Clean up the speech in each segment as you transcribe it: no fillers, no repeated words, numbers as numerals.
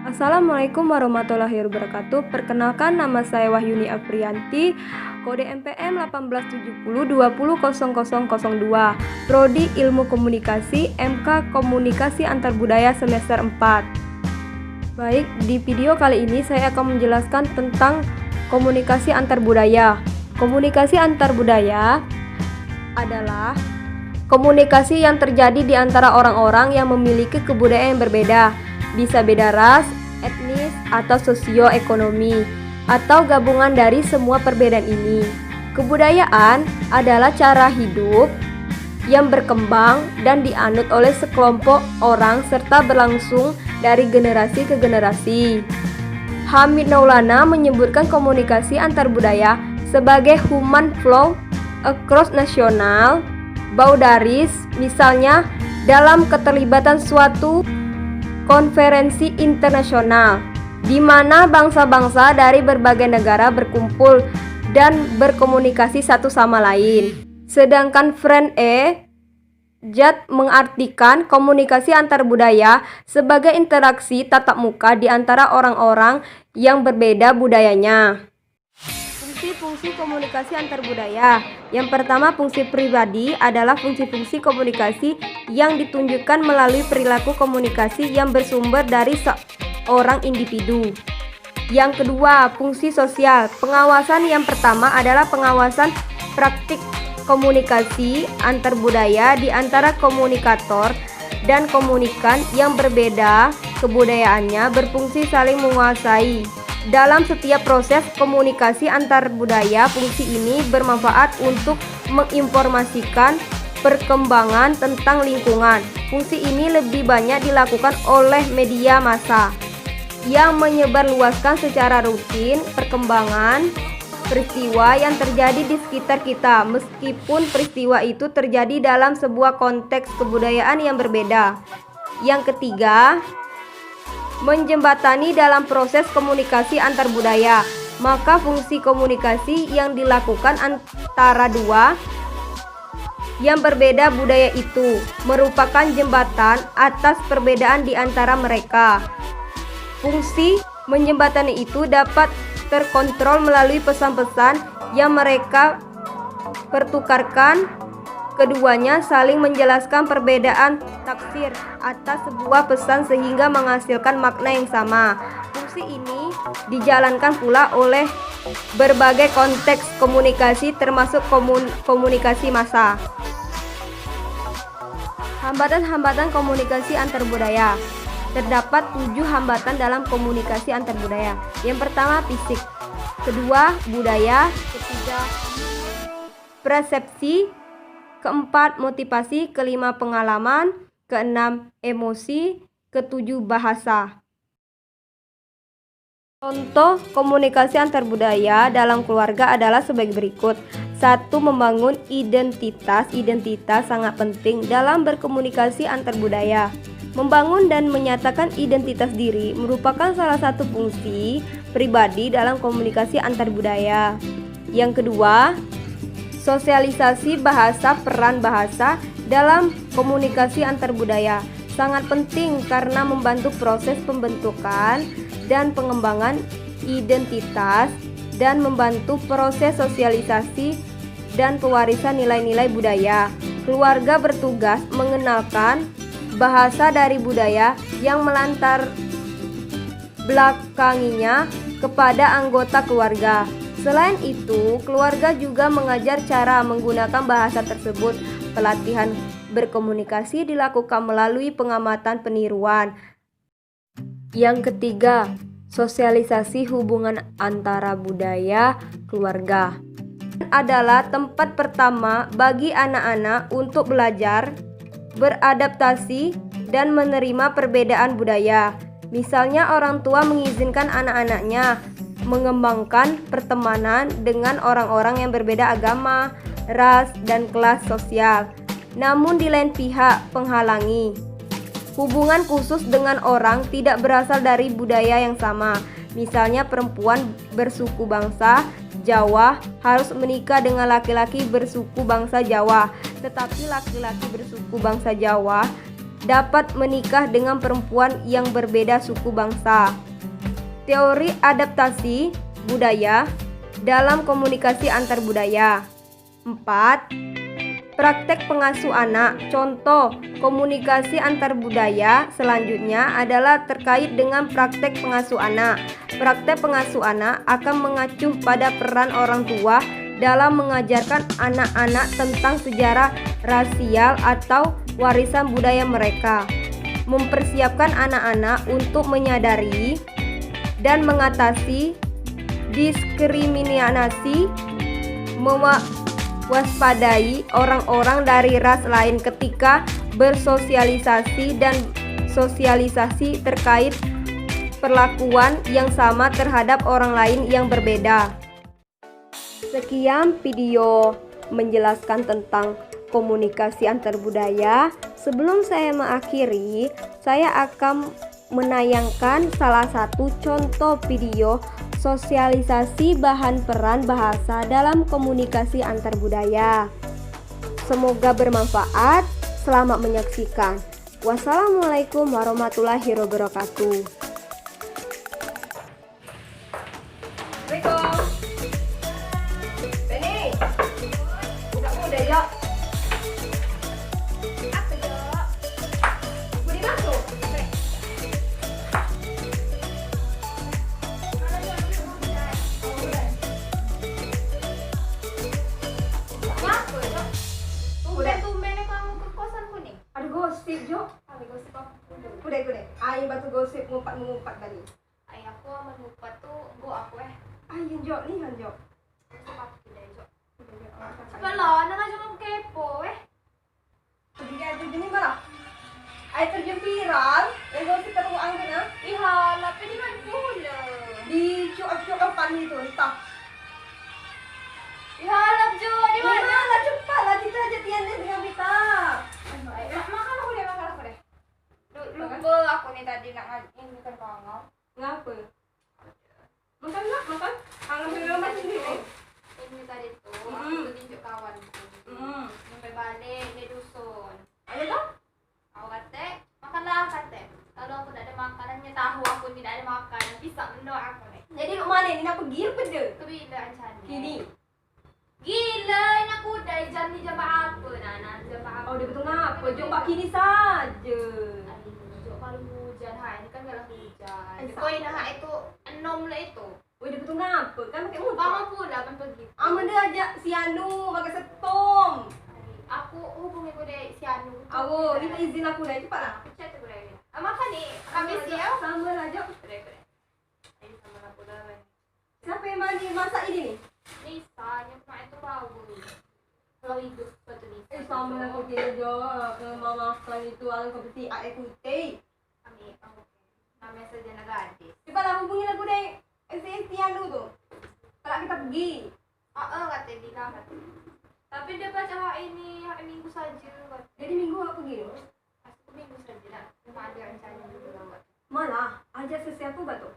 Assalamualaikum warahmatullahi wabarakatuh. Perkenalkan, nama saya Wahyuni Aprianti, kode MPM 1870200002, Prodi Ilmu Komunikasi, MK Komunikasi Antarbudaya semester 4. Baik, di video kali ini saya akan menjelaskan tentang komunikasi antarbudaya. Komunikasi antarbudaya adalah komunikasi yang terjadi di antara orang-orang yang memiliki kebudayaan yang berbeda, bisa beda ras, etnis, atau sosioekonomi, atau gabungan dari semua perbedaan ini. Kebudayaan adalah cara hidup yang berkembang dan dianut oleh sekelompok orang serta berlangsung dari generasi ke generasi. Hamid Maulana menyebutkan komunikasi antarbudaya sebagai human flow across national boundaries, misalnya dalam keterlibatan suatu konferensi internasional di mana bangsa-bangsa dari berbagai negara berkumpul dan berkomunikasi satu sama lain. Sedangkan Friend Jad mengartikan komunikasi antarbudaya sebagai interaksi tatap muka di antara orang-orang yang berbeda budayanya. Fungsi-fungsi komunikasi antarbudaya. Yang pertama, fungsi pribadi adalah fungsi-fungsi komunikasi yang ditunjukkan melalui perilaku komunikasi yang bersumber dari seorang individu. Yang kedua, fungsi sosial. Pengawasan yang pertama adalah pengawasan praktik komunikasi antarbudaya di antara komunikator dan komunikan yang berbeda kebudayaannya, berfungsi saling menguasai. Dalam setiap proses komunikasi antarbudaya, fungsi ini bermanfaat untuk menginformasikan perkembangan tentang lingkungan. Fungsi ini lebih banyak dilakukan oleh media massa yang menyebarluaskan secara rutin perkembangan peristiwa yang terjadi di sekitar kita, meskipun peristiwa itu terjadi dalam sebuah konteks kebudayaan yang berbeda. Yang ketiga, menjembatani dalam proses komunikasi antarbudaya. Maka fungsi komunikasi yang dilakukan antara dua yang berbeda budaya itu merupakan jembatan atas perbedaan di antara mereka. Fungsi menjembatani itu dapat terkontrol melalui pesan-pesan yang mereka pertukarkan. Keduanya saling menjelaskan perbedaan tafsir atas sebuah pesan sehingga menghasilkan makna yang sama. Fungsi ini dijalankan pula oleh berbagai konteks komunikasi termasuk komunikasi massa. Hambatan-hambatan komunikasi antarbudaya. Terdapat 7 hambatan dalam komunikasi antarbudaya. Yang pertama, fisik. Kedua, budaya. Ketiga, persepsi. Keempat, motivasi. Kelima, pengalaman. Keenam, emosi. Ketujuh, bahasa. Contoh komunikasi antarbudaya dalam keluarga adalah sebagai berikut. 1. Membangun identitas. Identitas sangat penting dalam berkomunikasi antarbudaya. Membangun dan menyatakan identitas diri merupakan salah satu fungsi pribadi dalam komunikasi antarbudaya. Yang kedua, sosialisasi bahasa. Peran bahasa dalam komunikasi antarbudaya sangat penting karena membantu proses pembentukan dan pengembangan identitas dan membantu proses sosialisasi dan pewarisan nilai-nilai budaya. Keluarga bertugas mengenalkan bahasa dari budaya yang melantar belakanginya kepada anggota keluarga. Selain itu, keluarga juga mengajar cara menggunakan bahasa tersebut. Pelatihan berkomunikasi dilakukan melalui pengamatan peniruan. Yang ketiga, sosialisasi hubungan antara budaya keluarga. Adalah tempat pertama bagi anak-anak untuk belajar, beradaptasi, dan menerima perbedaan budaya. Misalnya, orang tua mengizinkan anak-anaknya mengembangkan pertemanan dengan orang-orang yang berbeda agama, ras, dan kelas sosial. Namun di lain pihak penghalangi hubungan khusus dengan orang tidak berasal dari budaya yang sama. Misalnya, perempuan bersuku bangsa Jawa harus menikah dengan laki-laki bersuku bangsa Jawa, tetapi laki-laki bersuku bangsa Jawa dapat menikah dengan perempuan yang berbeda suku bangsa. Teori adaptasi budaya dalam komunikasi antar budaya. 4. Praktek pengasuh anak. Contoh komunikasi antar budaya selanjutnya adalah terkait dengan praktek pengasuh anak. Praktek pengasuh anak akan mengacu pada peran orang tua dalam mengajarkan anak-anak tentang sejarah rasial atau warisan budaya mereka, mempersiapkan anak-anak untuk menyadari dan mengatasi diskriminasi, mewaspadai orang-orang dari ras lain ketika bersosialisasi dan sosialisasi terkait perlakuan yang sama terhadap orang lain yang berbeda. Sekian video menjelaskan tentang komunikasi antar budaya. Sebelum saya mengakhiri, saya akan menayangkan salah satu contoh video sosialisasi bahan peran bahasa dalam komunikasi antar budaya. Semoga bermanfaat. Selamat menyaksikan. Wassalamualaikum warahmatullahi wabarakatuh. Assalamualaikum. Beni, buka muda ya. Apa ya? Budi masuk. Gosip Jo, gosip apa? Kude. Ayo batu gosip ngumpat tadi. Ay aku mengumpat tuh gua aku Ayo Jo, lihat Jo. Cepat tidak Jo. Apa lo? Nang aja kepo Jadi aja gini malah. Ayo terjun viral. Yang gosip ketemu angin ah. Ihala, pwede man pula. Di cuap-cuapan itu entah. Ihalap Jo, di mana? Mana cepat lah kita aja tiada dengan kita. Makan aku deh. Lupa aku nih tadi nak ini kan kangau. Ngapa? Makan. Kangen film sendiri. Ini tadi tuh aku tunjuk kawanku. Sampai balik di dusun. Ayo dong. Aku kata, makanlah kata. Kalau aku tidak ada makanannya tahu aku tidak ada makan. Bisa mendoa aku nih. Jadi lu mana ini nak pergi apa je? Kebila ancana. Kini. Gila, ini aku udah jam ni jam apa? Nah, jam apa? Oh dia betul ngapa? Jom kini saja. Kalau hujan, ini kan kalau hujan. Ay, Koi nah itu enom lah itu. Wih dia betul ngapa? Kan pakai muka. Kamu pula kan pergi. Aman dia ajak si Anu pakai setom. Aku hubungi ku deh si Anu. Awo, minta izin aku dah cepat lah. Aku chat ku deh. Makan nih, kami siap. Sama lah Jo. Kure. Ini sama aku dah. Siapa yang mandi masak ini nih? Nisa, nyampe itu bau. Kalau hidup betul Nisa. Sama lah aku kira Jo. Ke mama kan itu alang kompetisi air putih. Kami, namanya Sarjana Gadis. Cepat lah hubungi aku deh. Si Anu tu. Kalau kita pergi. Kata di kamar. Tapi dia baca hari minggu saja. Jadi minggu aku pergi. Aku minggu saja nak. Cuma ada rencana juga lawat. Malah ajak sesiapa batu.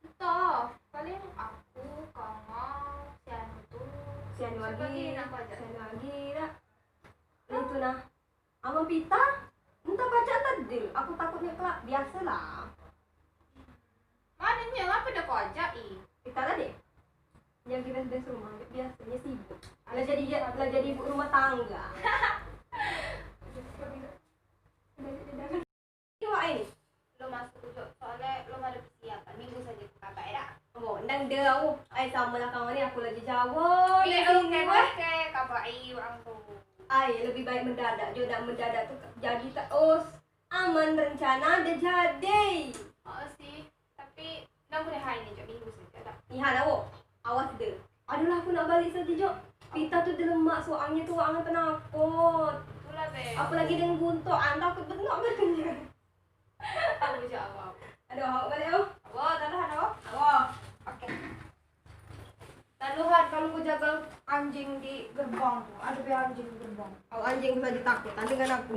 Entah, paling aku, kamu, si Anu tuh. Si Anu Siapa lagi. nak aja? Si Anu lagi dah. Itu nah. Amang Pita. Entah baca tadi. Aku takutnya kelak. Biasalah. Mananya apa dah kau ajak Pita tadi. Yang kita sudah rumah biasanya sibuk. Lah jadi ibu rumah tangga. Coba ini. lo masuk dulu soalnya lo ada persiapan minggu saja kakak ya. Oh, nang dia sama lah kawan ni aku lagi jawab. Oke, kakak orang tuh. Lebih baik mendadak. Jodoh mendadak tu jadi terus. Aman rencana dia jadi. Oh sih, tapi nggak boleh hari ini minggu saja tak. Lihat awak. Awas dia. Adulah aku nak balik saja Jo. Pita tu dia lemak soalnya tu angin penakut. Itulah be. Apalagi dengan guntuk, anda aku benar benar. Aku jawab. Aduh, awak balik oh. Wah, taruhan awak. Wah. Oke. Taruhan kalau kau jaga anjing di gerbang tuh. Ada be anjing di gerbang. Awak anjing bisa ditakut, tandingan aku.